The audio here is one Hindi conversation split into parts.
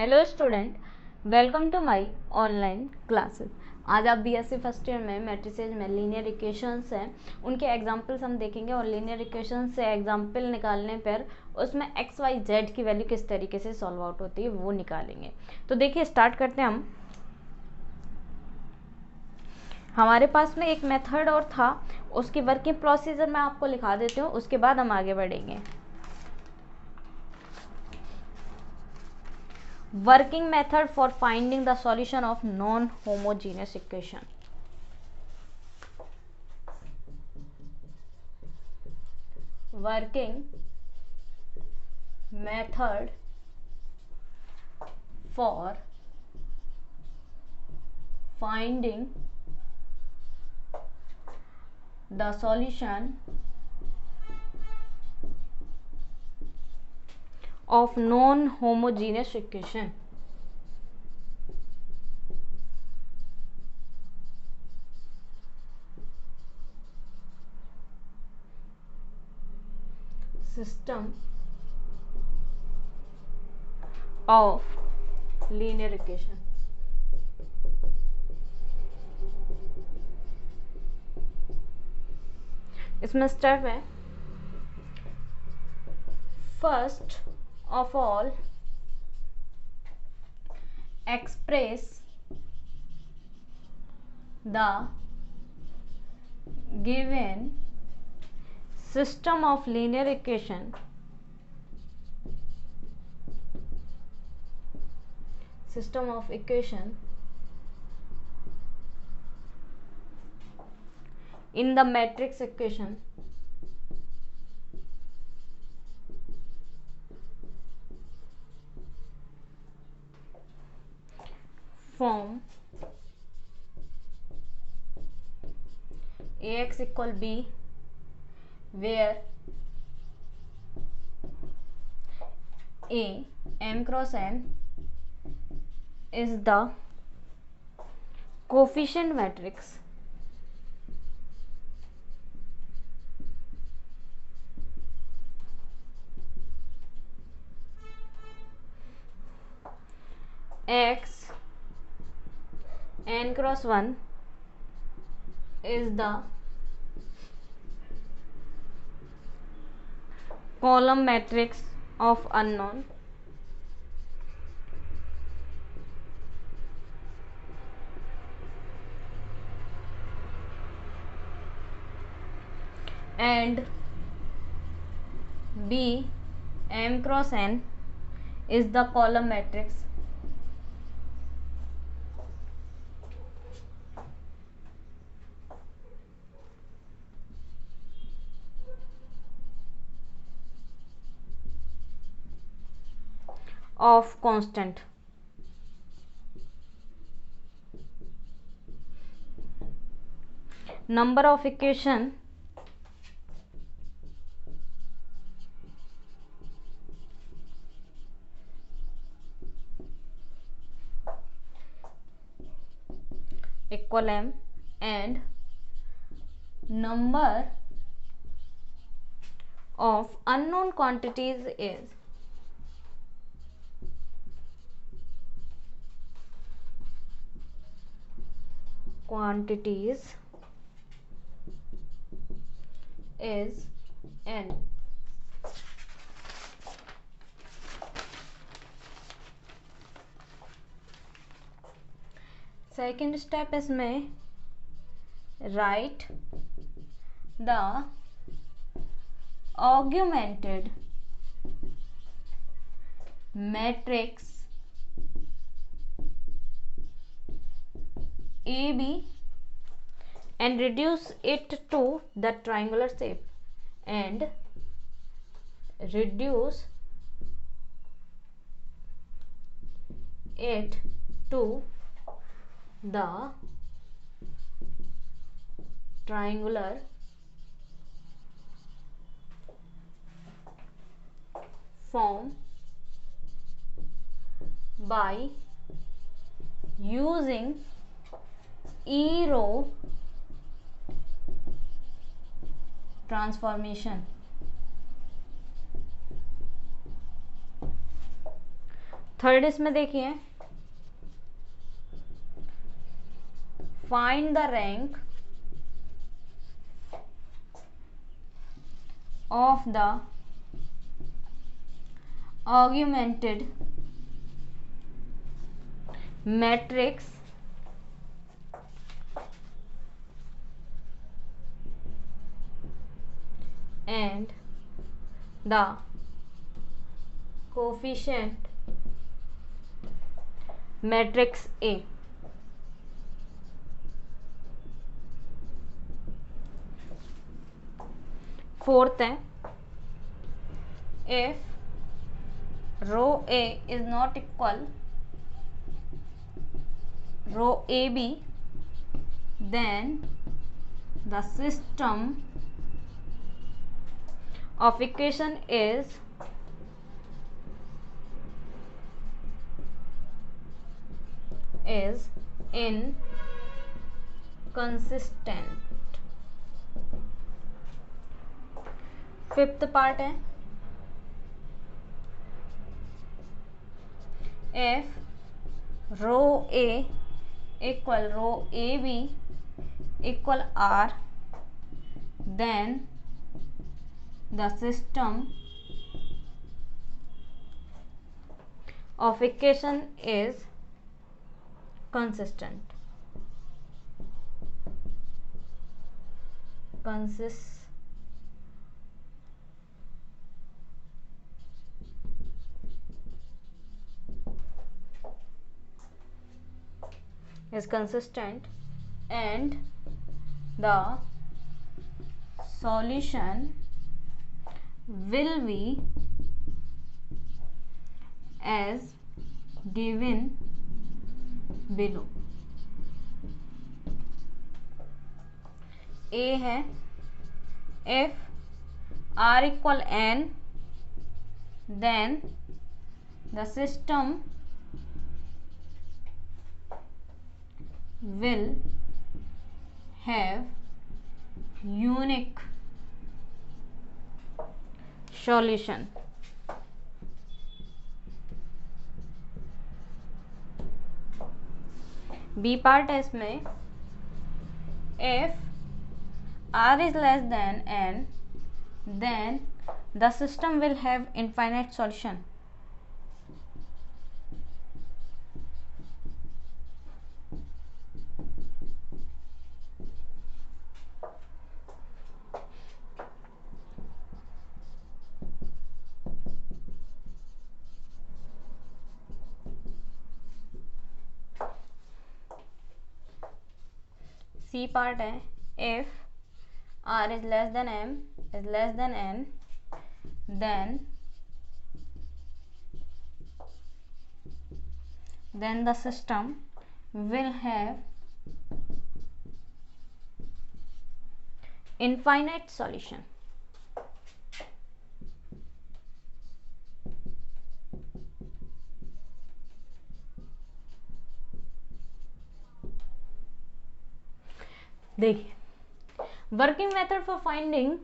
Hello student, welcome to my online classes. आज आप बीएससी फर्स्ट ईयर में मैट्रिसेज में लीनियर इक्वेशंस हैं, उनके एग्जांपल्स हम देखेंगे और लीनियर इक्वेशंस से एग्जांपल निकालने पर उसमें एक्स वाई जेड की वैल्यू किस तरीके से सॉल्व आउट होती है वो निकालेंगे। तो देखिए स्टार्ट करते हैं हम। हमारे पास में एक मेथड और था, उसकी वर्किंग प्रोसीजर मैं आपको लिखा देती हूँ, उसके बाद हम आगे बढ़ेंगे। Working method for finding the solution of non-homogeneous equation. Working method for finding the solution of non-homogeneous equation. System of linear equation. इसमें स्टेप है, first of all express the given system of linear equation in the matrix equation form Ax equal b, where A m cross n is the coefficient matrix x n cross 1 is the column matrix of unknown and b m cross n is the column matrix of constant. Number of equation equal m and number of unknown quantities is n. Second step इसमें write the augmented matrix AB and reduce it to the triangular shape and reduce it to the triangular form by using E-row transformation. Third इसमें देखिए, find the rank of the augmented matrix and the coefficient matrix A. Fourth है, if rho A is not equal rho AB, then the system of equation is inconsistent. Fifth part है, if rho A equal rho AB equal R, then the system of equation is consistent. Is consistent and the solution will be as given below. A है, if R equal N, then the system will have unique solution. B part है इसमें, if R is less than N, then the system will have infinite solution. C part है, if R is less than M is less than N, then the system will have infinite solution. देखिए, working method for finding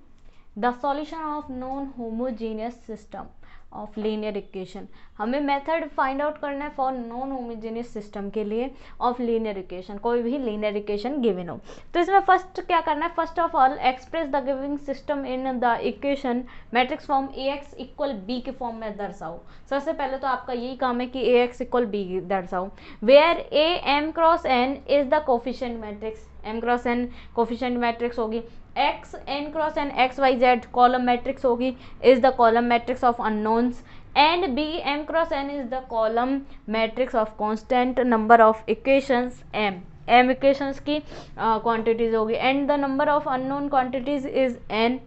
the solution of non homogeneous system of linear equation. हमें मेथड फाइंड आउट करना है फॉर नॉन होमोजेनियस सिस्टम के लिए ऑफ लीनियर इक्वेशन. कोई भी लीनियर इक्वेशन गिवन हो तो इसमें फर्स्ट क्या करना है, first of all express the giving system in the equation matrix form Ax equal B के फॉर्म में दर्शाओ. सबसे पहले तो आपका यही काम है कि Ax इक्वल बी दर्शाओ, where A m cross n is the coefficient matrix. m cross n coefficient matrix होगी, x n cross n x y z column matrix होगी, is the column matrix of unknowns, and b m cross n is the column matrix of constant number of equations m equations की क्वांटिटीज होगी, and the number of unknown quantities is n,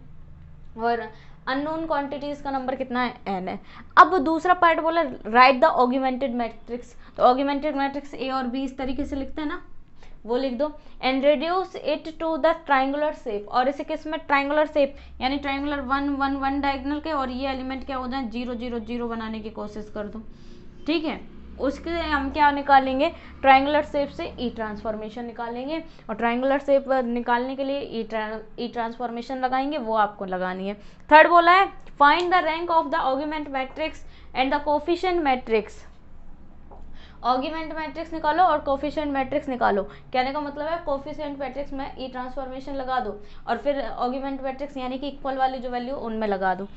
और अननोन क्वांटिटीज का नंबर कितना है, n है. अब दूसरा पार्ट बोला राइट द ऑगमेंटेड मैट्रिक्स. तो ऑगमेंटेड मैट्रिक्स a और b इस तरीके से लिखते हैं ना, वो लिख दो, and reduce it to the triangular shape. और इसी केस में ट्राइंगुलर शेप यानी ट्राइंगुलर 1 1 1 डायगोनल के, और ये एलिमेंट क्या हो जाए 0 0 0 बनाने की कोशिश कर दो. ठीक है, उसके हम क्या निकालेंगे, ट्राइंगुलर शेप से ई ट्रांसफॉर्मेशन निकालेंगे, और ट्राइंगुलर शेप निकालने के लिए ई ट्रांसफॉर्मेशन लगाएंगे, वो आपको लगानी है. थर्ड बोला है find the rank of the augment matrix and the coefficient matrix argument matrix निकालो और कोफिशिएंट मैट्रिक्स निकालो। कहने का मतलब है कोफिशिएंट मैट्रिक्स में ई ट्रांसफॉर्मेशन लगा दो और फिर ऑर्गुमेंट मैट्रिक्स यानी कि इक्वल वाली जो वैल्यू उनमें लगा दो।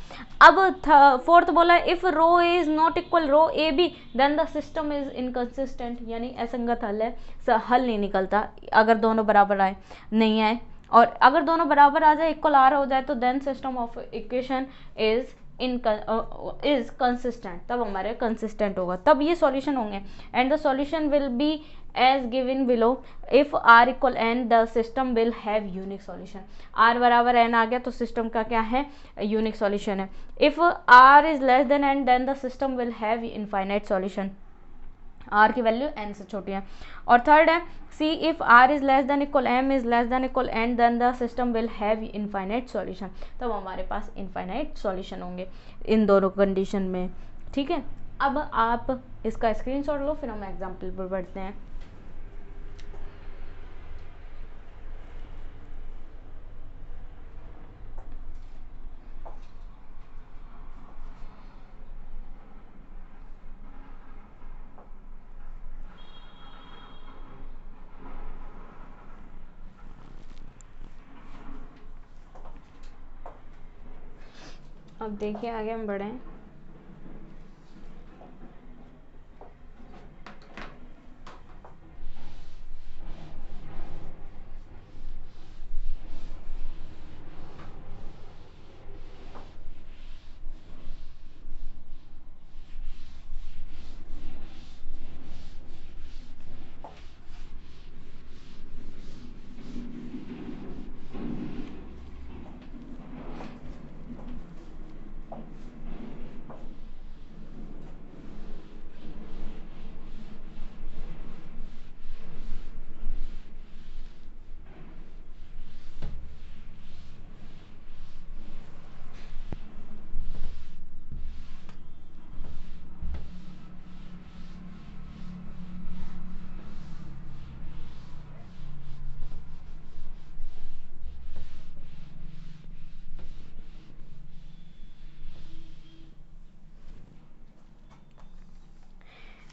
अब फोर्थ बोला है if rho is not equal rho A B then the system is inconsistent, यानी असंगत हल है, हल नहीं निकलता अगर दोनों बराबर आए, नहीं आए। और अगर दोनों बराबर आ जाए, इक्वल आर हो जाए, तो then system of equation is consistent, तब हमारे कंसिस्टेंट होगा, तब ये सॉल्यूशन होंगे। And the solution will be as given below, if R equal N the system will have unique solution. R बराबर एन आ गया तो सिस्टम का क्या है, यूनिक सॉल्यूशन है। If R is less than N then the system will have infinite solution, R की वैल्यू एन से छोटी है। और थर्ड है C if R is less than equal M is less than equal N then the system will have infinite solution, तब हमारे पास इनफाइनाइट सॉल्यूशन होंगे इन दोनों कंडीशन में। ठीक है, अब आप इसका स्क्रीनशॉट लो, फिर हम एग्जाम्पल पर बढ़ते हैं। अब देखिए आगे हम बढ़ें।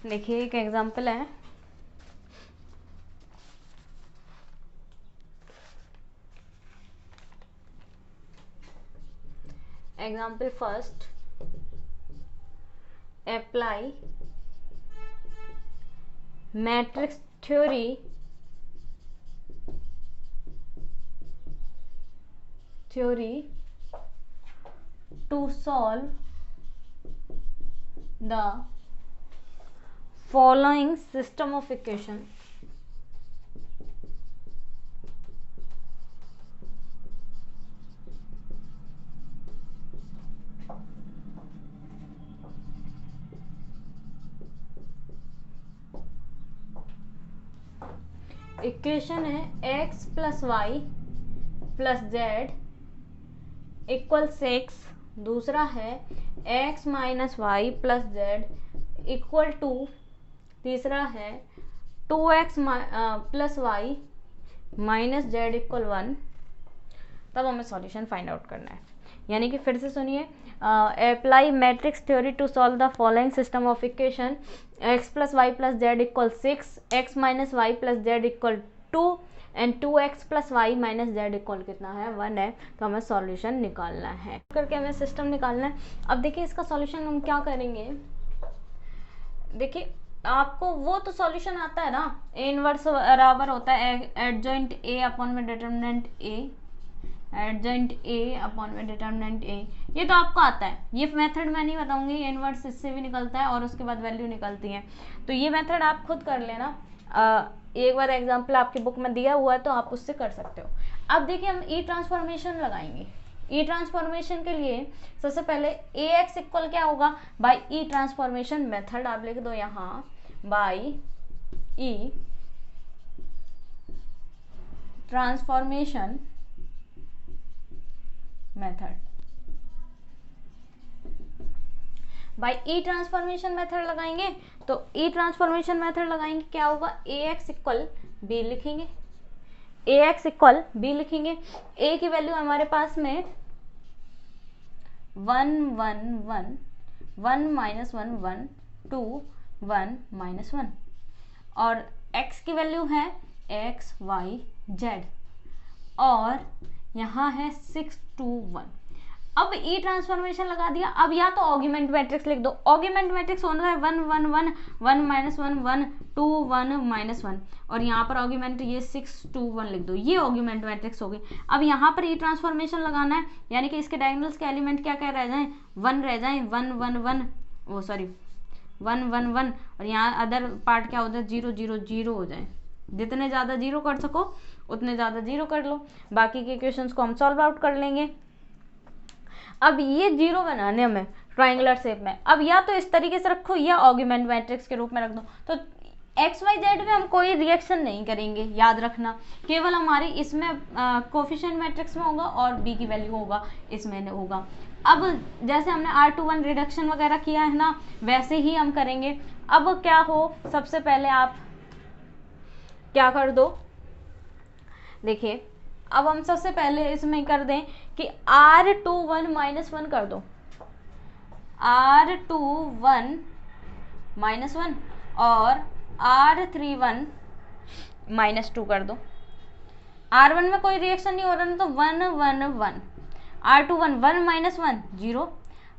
देखिए एक एग्जांपल है, example first, apply matrix theory to solve the following system of equation. इक्वेशन है x plus y plus z equal 6, दूसरा है x minus y plus z equal 2, तीसरा है 2x plus y minus z equal 1, तब हमें सॉल्यूशन फाइंड आउट करना है। यानी कि फिर से सुनिए, apply matrix theory to solve the following system of equation, x plus y plus z equal 6, x minus y plus z equal 2 and 2x plus y minus z equal कितना है, 1 है, तो हमें सॉल्यूशन निकालना है, करके हमें सिस्टम निकालना है। अब देखिए इसका सॉल्यूशन हम क्या करेंगे, देखिए आपको वो तो सॉल्यूशन आता है ना, ए इनवर्स बराबर होता है एडजॉइंट ए अपॉन में determinant A, adjoint A upon में डिटर्मिनेंट ए, ये तो आपको आता है। ये मेथड मैं नहीं बताऊंगी, ये इनवर्स इससे भी निकलता है और उसके बाद वैल्यू निकलती है, तो ये मेथड आप खुद कर लेना। एक बार एग्जांपल आपकी बुक में दिया हुआ है तो आप उससे कर सकते हो। अब देखिए हम ई ट्रांसफॉर्मेशन लगाएंगे। ई ट्रांसफॉर्मेशन के लिए सबसे पहले ए एक्स इक्वल क्या होगा, बाई ई ट्रांसफॉर्मेशन मेथड आप लिख दो यहाँ, by E transformation method, by E transformation method लगाएंगे। तो ई ट्रांसफॉर्मेशन मेथड लगाएंगे, क्या होगा, ए एक्स इक्वल बी लिखेंगे, ए एक्स इक्वल बी लिखेंगे। ए की वैल्यू हमारे पास में 1 1 1 1 माइनस 1 1 2 1 -1 और x की वैल्यू है x y z और यहाँ है 6 2 1। अब ई ट्रांसफॉर्मेशन लगा दिया। अब या तो ऑगमेंट मैट्रिक्स लिख दो। ऑगमेंट मैट्रिक्स होना है 1 1 1 1 -1 1 2 1 -1 और यहाँ पर ऑगमेंट ये 6 2 1 लिख दो। ये ऑगमेंट मैट्रिक्स हो गई। अब यहाँ पर ई ट्रांसफॉर्मेशन लगाना है, यानी कि इसके डायगोनल्स के एलिमेंट क्या क्या रह जाएं, 1 रह जाएं, 1 1 1 वो सॉरी 1 1 1 और यहाँ अदर पार्ट क्या हो जाए 0 0 0 हो जाए। जितने ज़्यादा जीरो कर सको उतने ज़्यादा जीरो कर लो। बाकी के क्वेश्चंस को हम सॉल्व आउट कर लेंगे। अब ये जीरो बनाने हमें ट्राइंगुलर शेप में, अब या तो इस तरीके से रखो या ऑगमेंट मैट्रिक्स के रूप में रख दो। तो एक्स वाई जेड में हम कोई रिएक्शन नहीं करेंगे, याद रखना, केवल हमारी इसमें कोफिशिएंट मैट्रिक्स में होगा और बी की वैल्यू होगा इसमें होगा। अब जैसे हमने R21 रिडक्शन वगैरह किया है ना, वैसे ही हम करेंगे। अब क्या हो, सबसे पहले आप क्या कर दो, देखिए अब हम सबसे पहले इसमें कर दें कि R21 -1 कर दो, R21 -1 और R31 -2 कर दो। R1 में कोई रिएक्शन नहीं हो रहा ना, तो 1 1 1 R21 1 -1 0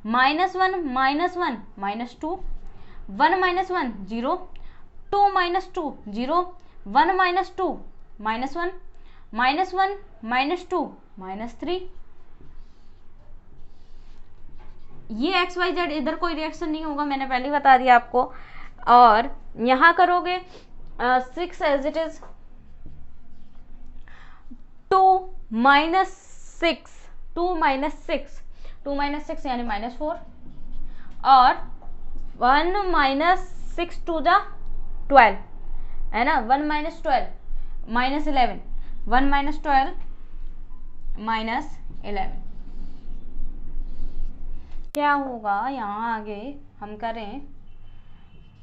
-1 -1 -2 1 -1 0 2 -2 0 1 -2 -1 -1 -2 -3। ये एक्स वाई जेड इधर कोई रिएक्शन नहीं होगा, मैंने पहले ही बता दिया आपको। और यहां करोगे 6 एज इट इज 2 -6 2 -6 2 -6 यानी -4 और 1 -6 2 जा 12 है ना, 1 -12 -11 1 -12 -11 क्या होगा। यहाँ आगे हम करें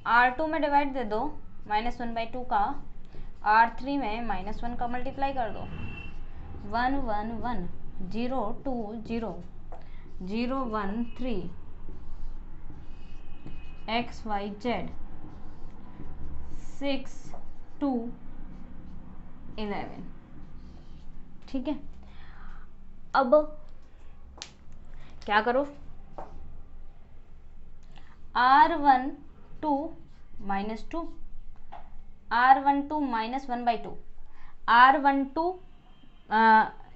R2 में डिवाइड दे दो -1/2 का, R3 में -1 का मल्टीप्लाई कर दो, 1 1 1 0 2 0 0 1 3 एक्स वाई जेड 6 2 11। ठीक है, अब क्या करो, R12 -2 R12 -1/2 R12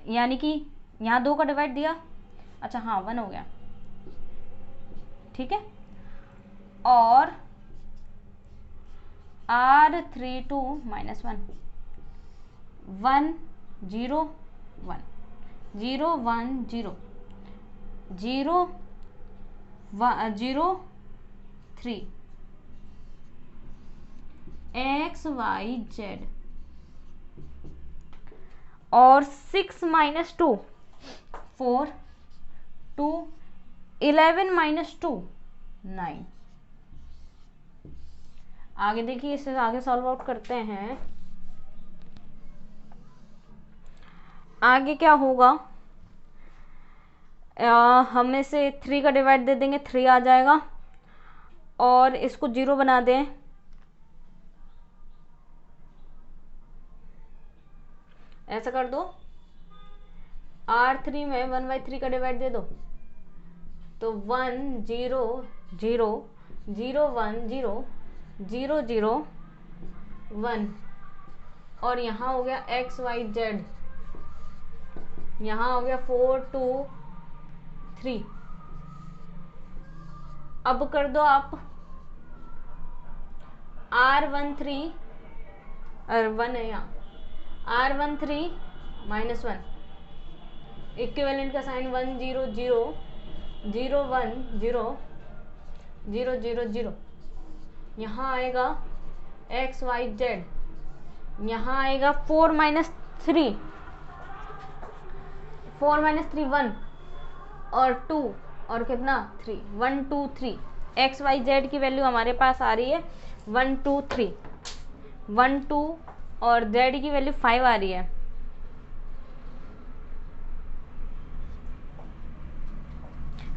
यानी कि यहाँ 2 का डिवाइड दिया, अच्छा हाँ 1 हो गया, ठीक है। और R32 -1 1 0 1 0 1 0 0 0 3 एक्स वाई जेड और 6 -2 4 2 11 -2 9। आगे देखिए, इससे आगे सॉल्व आउट करते हैं। आगे क्या होगा, हम इसे 3 का डिवाइड दे देंगे, 3 आ जाएगा और इसको 0 बना दें, ऐसा कर दो। R3 में 1/3 का डिवाइड दे दो, तो 1 0 0 0 1 0 0 0 1 और यहाँ हो गया एक्स वाई जेड, यहाँ हो गया 4 2 3। अब कर दो आप R13 और 1 है यहाँ, R13 -1 इक्विवेलेंट का साइन 1 0 0 0 1 0 0 0 0। यहाँ आएगा एक्स वाई जेड, यहाँ आएगा 4 -3 1 और 2 और कितना 3 1 2 3। एक्स वाई जेड की वैल्यू हमारे पास आ रही है 1 2 3 1 2 और जेड की वैल्यू 5 आ रही है।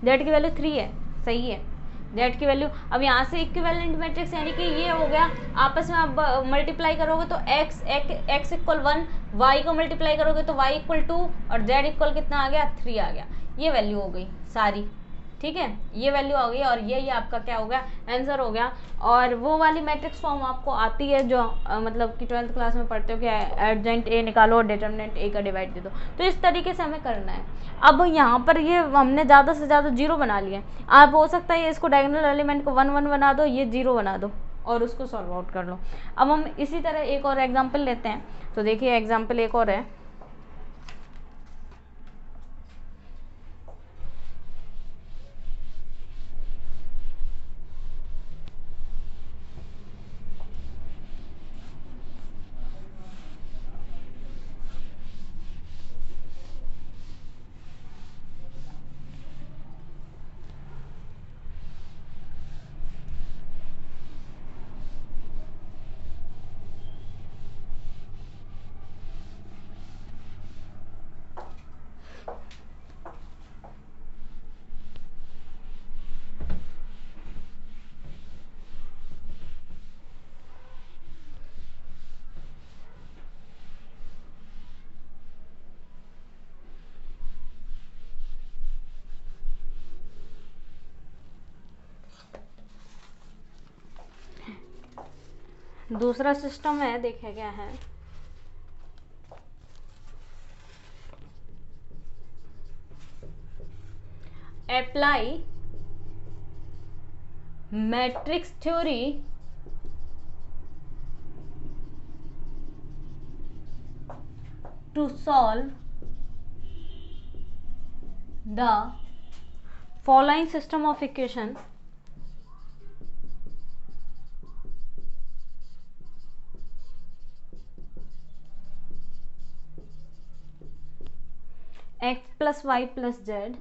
जेड की वैल्यू 3 है, सही है। जेड की वैल्यू। अब यहाँ से इक्विवेलेंट मैट्रिक्स यानी कि ये हो गया, आपस में आप मल्टीप्लाई करोगे तो x इक्वल 1, y को मल्टीप्लाई करोगे तो y इक्वल 2 और z इक्वल कितना आ गया 3 आ गया। ये वैल्यू हो गई सारी, ठीक है, ये वैल्यू आ गई और ये आपका क्या हो गया आंसर हो गया। और वो वाली मैट्रिक्स फॉर्म आपको आती है जो मतलब कि 12th क्लास में पढ़ते हो कि एडजेंट ए निकालो और डिटर्मिनेंट ए का डिवाइड दे दो। तो इस तरीके से हमें करना है। अब यहाँ पर ये हमने ज़्यादा से ज़्यादा 0 बना लिया। आप हो सकता है इसको डायगोनल एलिमेंट को 1 1 बना दो, ये 0 बना दो और उसको सॉल्व आउट कर लो। अब हम इसी तरह एक और एग्जाम्पल लेते हैं। तो देखिए एग्जाम्पल एक और है। दूसरा सिस्टम है, देखिए क्या है। Apply matrix theory to solve the following system of equation. X plus y plus z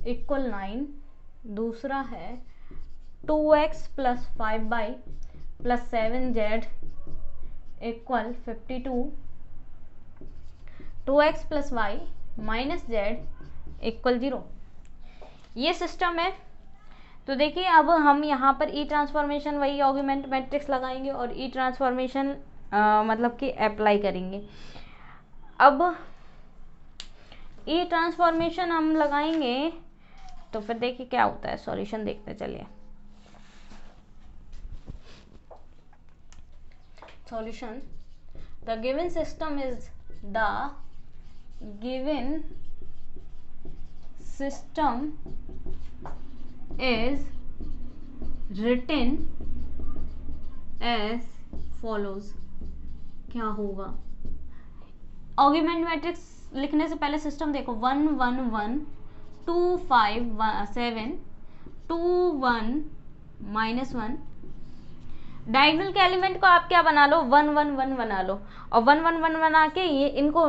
equal 9। दूसरा है 2x plus 5y plus 7z equal 52। 2x plus y minus z equal 0। ये सिस्टम है। तो देखिए अब हम यहाँ पर ई ट्रांसफॉर्मेशन वही ऑगमेंट मैट्रिक्स लगाएंगे और ई ट्रांसफॉर्मेशन मतलब कि अप्लाई करेंगे। अब ई ट्रांसफॉर्मेशन हम लगाएंगे तो फिर देखिए क्या होता है, सॉल्यूशन देखते चलिए। Solution, the given system is the given system is written as follows। क्या होगा, ऑगमेंट मैट्रिक्स लिखने से पहले सिस्टम देखो 1 1 1 2 5 7 2 1 माइनस 1। डायगोनल के एलिमेंट को आप क्या बना लो 1 1 1 बना लो और 1 1 1 बना के ये इनको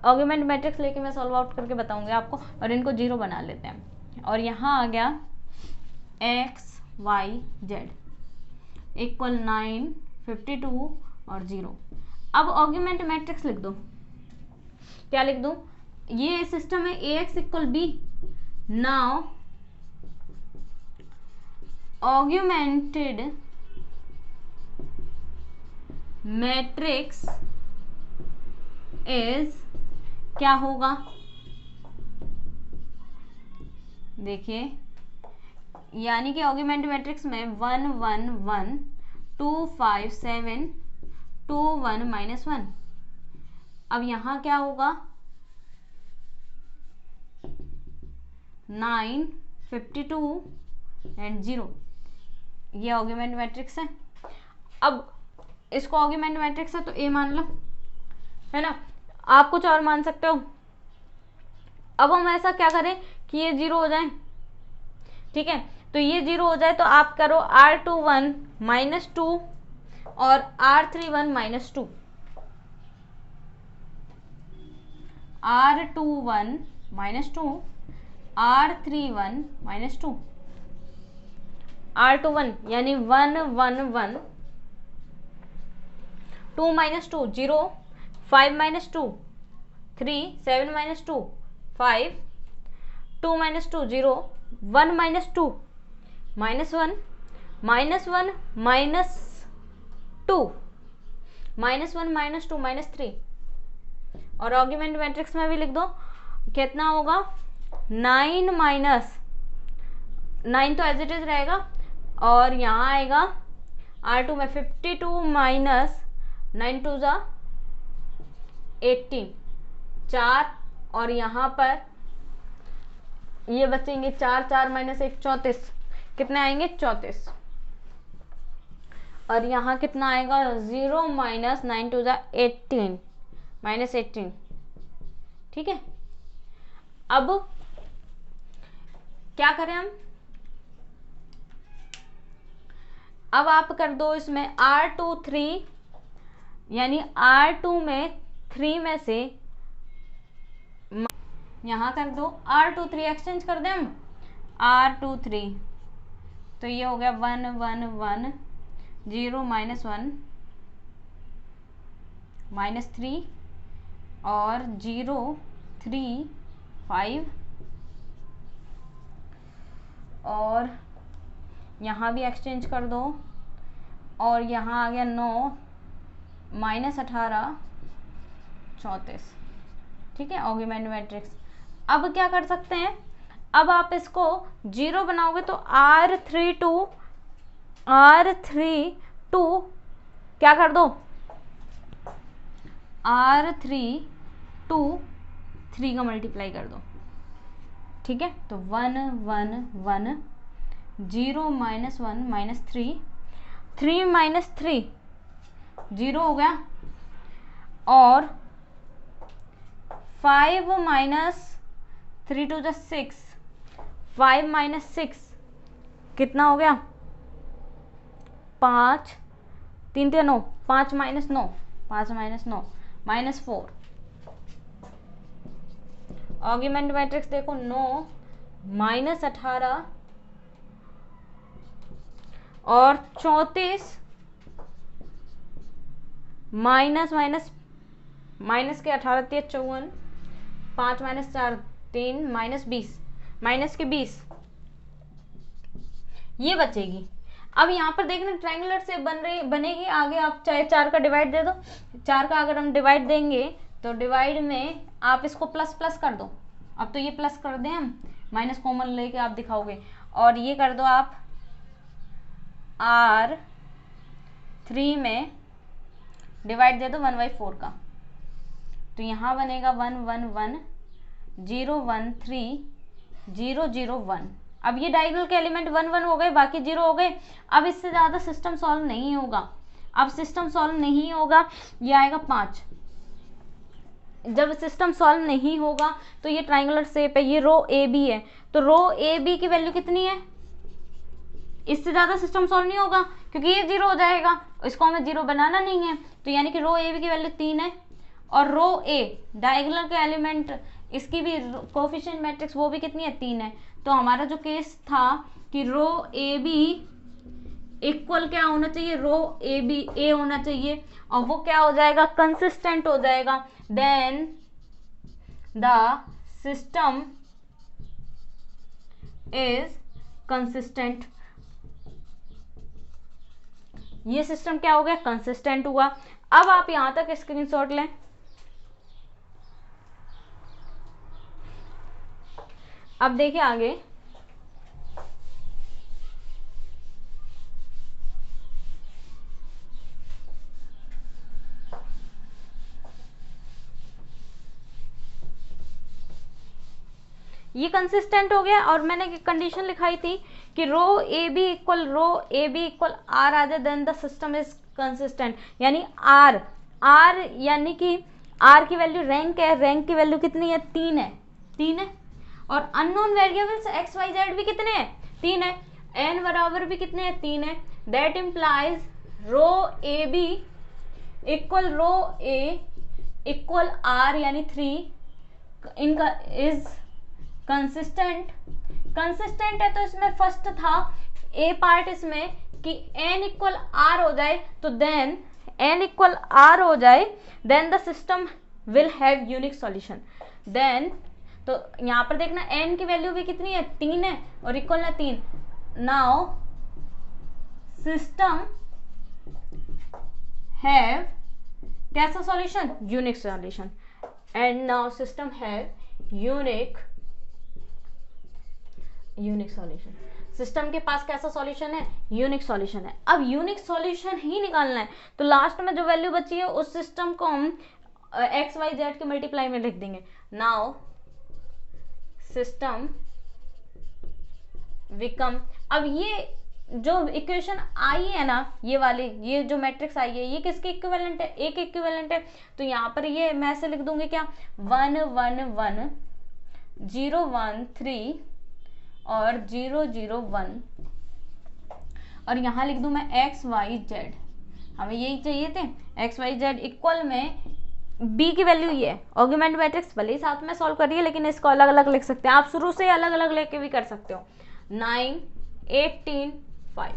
ऑगमेंट मैट्रिक्स लेके मैं सॉल्व आउट करके बताऊंगी आपको और इनको 0 बना लेते हैं। और यहाँ आ गया x y z इक्वल 9 52 और 0। अब ऑगमेंट मैट्रिक्स लिख दो, क्या लिख दो, ये सिस्टम है ax equal b। Now augmented matrix is क्या होगा, देखिए यानी कि ऑगमेंट मैट्रिक्स में 1 1 1 2 5 7 2 1 माइनस 1। अब यहाँ क्या होगा 9 52 एंड 0। ये ऑगमेंट मैट्रिक्स है। अब इसको ऑगमेंट मैट्रिक्स है तो ए मान लो, है ना, आप कुछ और मान सकते हो। अब हम ऐसा क्या करें कि ये 0 हो जाए, ठीक है, तो ये 0 हो जाए तो आप करो R21 माइनस 2 और R31 minus 2। R21 minus 2 R31 minus 2। R21 यानी 1 1 1 2 minus 2 0 5 minus 2 3 7 minus 2 5 2 minus 2 0, 1 minus 2 minus 1, minus 1 minus 2, minus 1 minus 2 minus 3, और आर्ग्यूमेंट मैट्रिक्स में भी लिख दो, कितना होगा 9 माइनस 9 तो एज इट इज रहेगा, और यहाँ आएगा R2 में 52 माइनस 9 2 जा 18, 4, और यहाँ पर ये बचेंगे 4, 4 माइनस 1 34, कितने आएंगे 34, और यहाँ कितना आएगा 0 माइनस 9 2 जा 18 माइनस 18। ठीक है, अब क्या करें हम, अब आप कर दो इसमें R2 3, यानी R2 में 3 में से यहाँ कर दो R2 3 एक्सचेंज कर दें हम, R2 3, तो ये हो गया 1 1 1 0 माइनस 1 माइनस 3 और 0 3 5, और यहाँ भी एक्सचेंज कर दो, और यहाँ आ गया 9 माइनस 18 34। ठीक है, आर्ग्यूमेंट मैट्रिक्स। अब क्या कर सकते हैं, अब आप इसको 0 बनाओगे तो R3 2 क्या कर दो, R3 2 3 का मल्टीप्लाई कर दो। ठीक है, तो 1 1 1 0 माइनस 1 माइनस 3, 3 माइनस 3 0 हो गया, और 5 माइनस 3 टू 6, 5 माइनस 6 कितना हो गया 5, 3 3 9, 5 minus 9, 5 minus 9 minus 4। Argument matrix देखो 9 माइनस 18 और 34 माइनस माइनस माइनस के 18 3 54, 5 माइनस 4 3 माइनस 20, माइनस के 20 ये बचेगी। अब यहाँ पर देखना ट्रायंगुलर से बनेगी, आगे आप चाहे 4 का डिवाइड दे दो, 4 का अगर हम डिवाइड देंगे तो डिवाइड में आप इसको प्लस प्लस कर दो, अब तो ये प्लस कर दें हम, माइनस कॉमन लेके आप दिखाओगे, और ये कर दो आप R3 में डिवाइड दे दो 1/4 का, तो यहाँ बनेगा 1 1 1 0 1 3 0 0 1। अब ये डायगोनल के एलिमेंट 1 1 हो गए, बाकी 0 हो गए। अब इससे ज़्यादा सिस्टम सॉल्व नहीं होगा, अब सिस्टम सॉल्व नहीं होगा, ये आएगा 5। जब सिस्टम सॉल्व नहीं होगा तो ये ट्रायंगुलर शेप है, ये रो ए बी है, तो रो ए बी की वैल्यू कितनी है, इससे ज़्यादा सिस्टम सॉल्व नहीं होगा क्योंकि ये 0 हो जाएगा, इसको हमें 0 बनाना नहीं है, तो यानी कि रो ए बी की वैल्यू 3 है, और रो ए डायगोनल के एलिमेंट इसकी भी कोफिशिएंट मैट्रिक्स वो भी कितनी है 3 है। तो हमारा जो केस था कि रो ए बी इक्वल क्या होना चाहिए, रो ए बी ए होना चाहिए, और वो क्या हो जाएगा कंसिस्टेंट हो जाएगा, then the system is consistent. ये सिस्टम क्या हो गया कंसिस्टेंट हुआ। अब आप यहां तक स्क्रीनशॉट लें, अब देखिए आगे ये कंसिस्टेंट हो गया, और मैंने कंडीशन लिखाई थी कि rho A B equal R आ जाए then the system is consistent, यानी आर यानी कि आर की वैल्यू रैंक है, रैंक की वैल्यू कितनी है 3 है, और unknown variables x y z भी कितने हैं 3 है, एन बराबर भी कितने हैं 3 है, that implies rho A B equal rho A equal R यानी 3 इनका इज कंसिस्टेंट है। तो इसमें फर्स्ट था ए पार्ट इसमें कि n इक्वल आर हो जाए, तो देन n इक्वल आर हो जाए then the system will have unique solution, then तो यहाँ पर देखना n की वैल्यू भी कितनी है, 3 है और इक्वल ना 3। नाउ सिस्टम हैव कैसा solution, unique solution. And now system have unique solution. System के पास कैसा सॉल्यूशन है, यूनिक सॉल्यूशन है। अब यूनिक सॉल्यूशन ही निकालना है, तो लास्ट में जो वैल्यू बची है उस सिस्टम को हम एक्स वाई जेड के मल्टीप्लाई में लिख देंगे। नाउ सिस्टम विकम, अब ये जो इक्वेशन आई है ना, ये वाली, ये जो मैट्रिक्स आई है, ये किसके इक्विवेलेंट है, एक इक्विवेलेंट है। तो यहाँ पर ये मैं ऐसे लिख दूंगी क्या, 1 1 1 0 1 3 और 0 0 1, और यहाँ लिख दूं मैं एक्स वाई जेड, हमें यही चाहिए थे, एक्स वाई जेड इक्वल में बी की वैल्यू ये है। ऑर्गुमेंट मैट्रिक्स भले ही साथ में सॉल्व करिए, लेकिन इसको अलग अलग लिख सकते हैं आप, शुरू से अलग अलग लेके भी कर सकते हो। 9 18 5।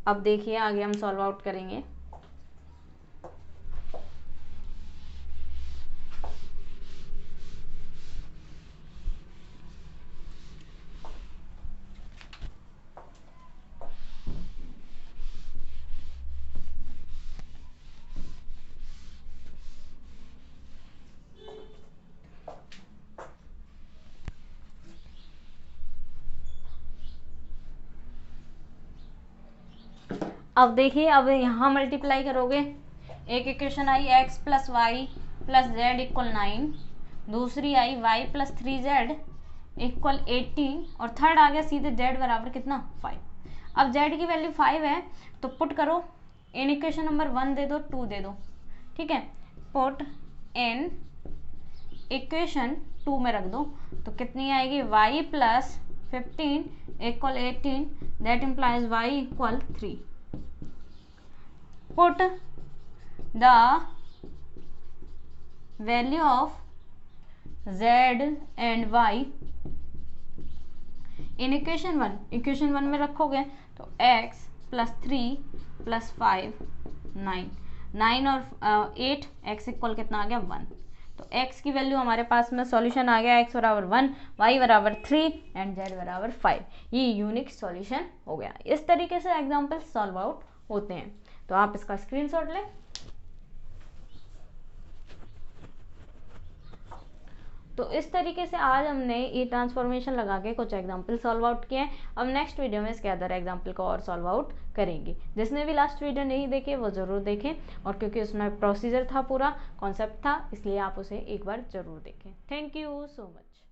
अब देखिए आगे हम सॉल्व आउट करेंगे। अब देखिए, अब यहाँ मल्टीप्लाई करोगे, एक इक्वेशन आई x plus y plus z equal 9, दूसरी आई y प्लस 3z इक्वल 18, और थर्ड आ गया सीधे z बराबर कितना 5। अब z की वैल्यू 5 है, तो पुट करो इन इक्वेशन नंबर 1 दे दो, 2 दे दो, ठीक है, पुट इन इक्वेशन 2 में रख दो, तो कितनी आएगी, y plus 15 equal 18, that implies y equal 3। Put the value of z and y in equation 1, equation 1 में रखोगे तो x प्लस 3 प्लस 5 9 और 8, x इक्वल कितना आ गया 1। तो x की वैल्यू हमारे पास में सॉल्यूशन आ गया, x बराबर 1, y बराबर 3 एंड z बराबर 5। ये यूनिक सॉल्यूशन हो गया। इस तरीके से एग्जाम्पल सॉल्व आउट होते हैं, तो आप इसका स्क्रीनशॉट लें। तो इस तरीके से आज हमने ये ट्रांसफॉर्मेशन लगा के कुछ एग्जाम्पल सॉल्व आउट किए हैं। अब नेक्स्ट वीडियो में इसके अदर एग्जाम्पल को और सॉल्व आउट करेंगे। जिसने भी लास्ट वीडियो नहीं देखे वो ज़रूर देखें, और क्योंकि उसमें प्रोसीजर था, पूरा कॉन्सेप्ट था, इसलिए आप उसे एक बार ज़रूर देखें। Thank you so much.